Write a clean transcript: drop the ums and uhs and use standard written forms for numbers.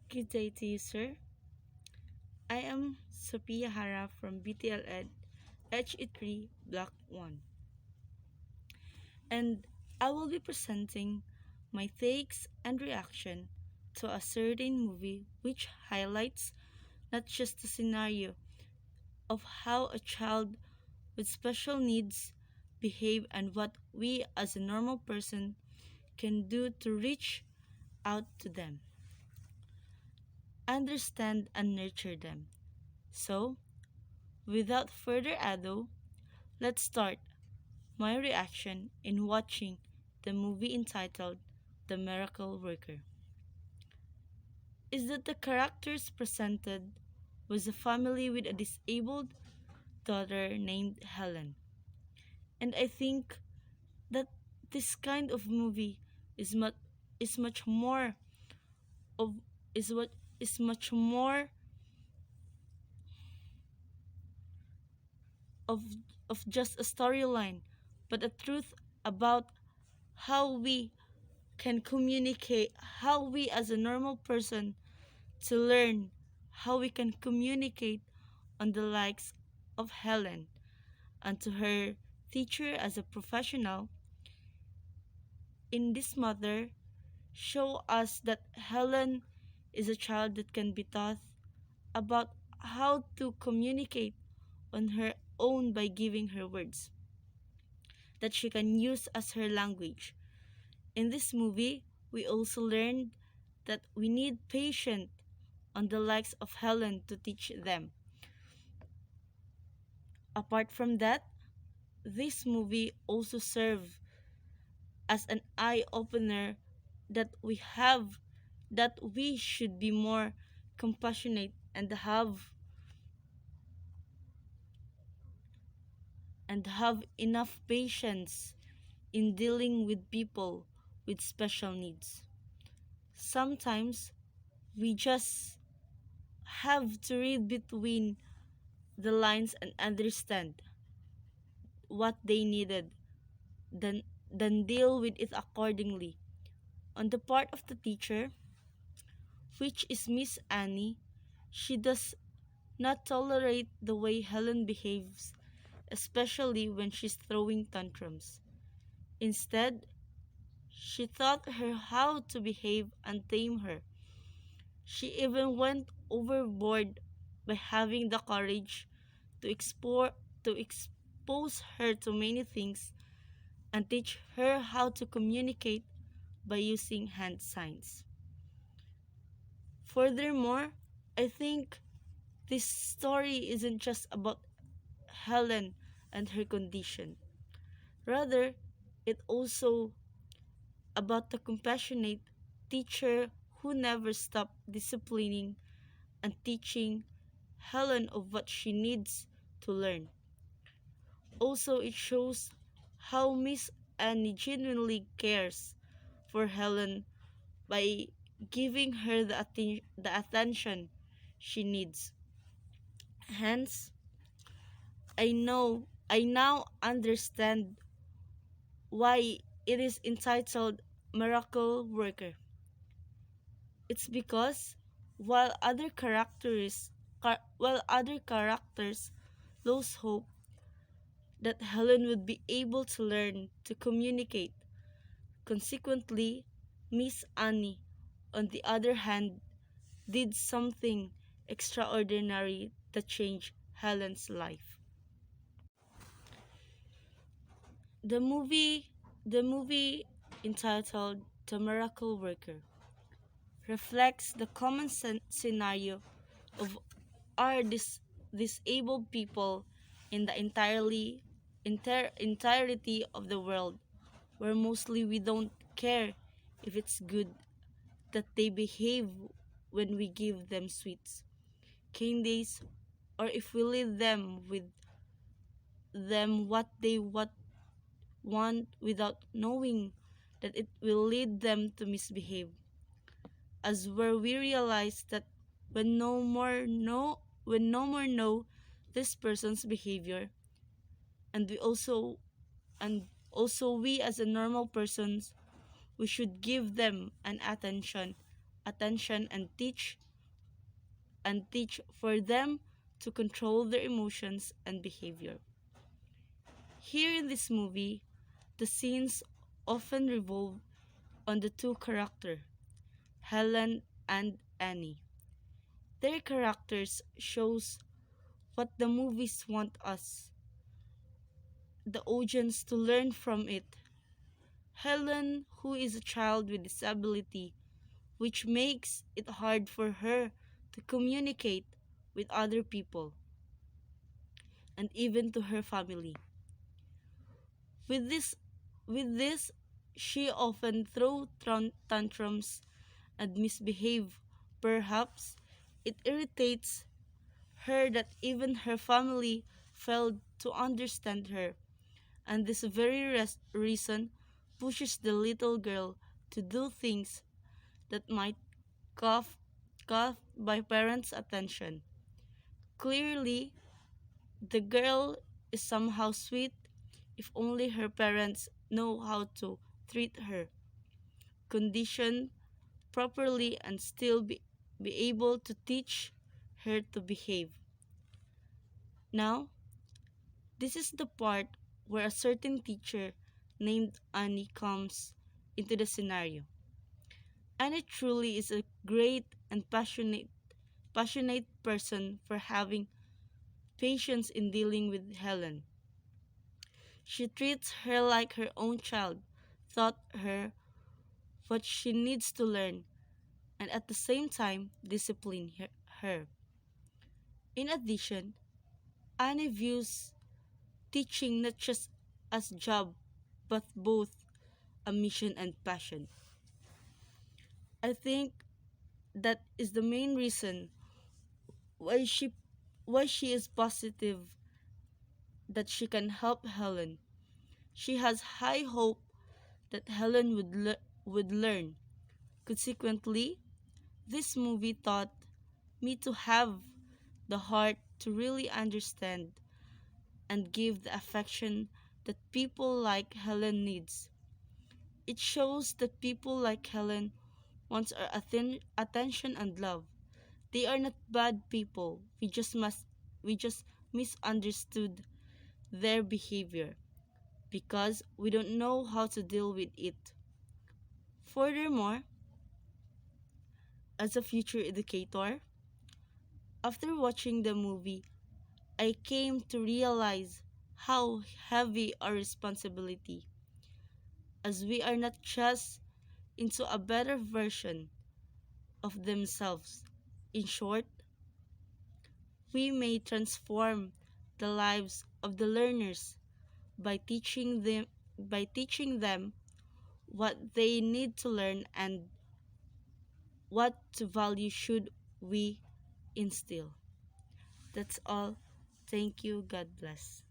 Good day to you, sir. I am Sophia Hara from BTL Ed HE3 Block 1, and I will be presenting my takes and reaction to a certain movie which highlights not just the scenario of how a child with special needs behave and what we as a normal person can do to reach out to them, understand and nurture them. So, without further ado, let's start my reaction in watching the movie entitled The Miracle Worker is that the characters presented was a family with a disabled daughter named Helen. And I think that this kind of movie is much is much more of is what is much more of just a storyline, but a truth about how we can communicate, how we as a normal person to learn how we can communicate on the likes of Helen and to her teacher as a professional in this mother show us that Helen is a child that can be taught about how to communicate on her own by giving her words that she can use as her language. In this movie, we also learned that we need patience on the likes of Helen to teach them. Apart from that, this movie also served as an eye opener that we should be more compassionate and have enough patience in dealing with people with special needs. Sometimes we just have to read between the lines and understand what they needed, then deal with it accordingly. On the part of the teacher, which is Miss Annie, she does not tolerate the way Helen behaves, especially when she's throwing tantrums. Instead, she taught her how to behave and tame her. She even went overboard by having the courage to expose her to many things and teach her how to communicate by using hand signs. Furthermore, I think this story isn't just about Helen and her condition. Rather, it also about the compassionate teacher who never stopped disciplining and teaching Helen of what she needs to learn. Also, it shows how Miss Annie genuinely cares for Helen by giving her the attention she needs. Hence, I now understand why it is entitled Miracle Worker. It's because while while other characters lose hope that Helen would be able to learn to communicate, consequently, Miss Annie, on the other hand, did something extraordinary that changed Helen's life. The movie the movie entitled The Miracle Worker reflects the common scenario of our disabled people in the entirety of the world, where mostly we don't care if it's good that they behave when we give them sweets, candies, or if we lead them with them what they want without knowing that it will lead them to misbehave. As where we realize that when no more know this person's behavior, and we as a normal persons, we should give them an attention attention and teach for them to control their emotions and behavior. Here in this movie, the scenes often revolve on the two characters, Helen and Annie. Their characters shows what the movies want us, the audience, to learn from it. Helen, who is a child with disability, which makes it hard for her to communicate with other people and even to her family. With this, with this, she often throw tantrums and misbehave. Perhaps it irritates her that even her family failed to understand her, and this very reason pushes the little girl to do things that might cough, cough by parents' attention. Clearly, the girl is somehow sweet if only her parents know how to treat her, condition properly, and still be able to teach her to behave. Now, this is the part where a certain teacher named Annie comes into the scenario. Annie truly is a great and passionate person for having patience in dealing with Helen. She treats her like her own child, taught her what she needs to learn, and at the same time discipline her. In addition, Annie views teaching not just as job but both a mission and passion. I think that is the main reason why she is positive that she can help Helen. She has high hope that Helen would learn. Consequently, this movie taught me to have the heart to really understand and give the affection that people like Helen needs. It shows that people like Helen wants our attention and love. They are not bad people. We just misunderstood their behavior because we don't know how to deal with it. Furthermore, as a future educator, after watching the movie, I came to realize how heavy our responsibility, as we are not just into a better version of themselves. In short, we may transform the lives of the learners by teaching them what they need to learn and what to value should we instill. That's all. Thank you. God bless.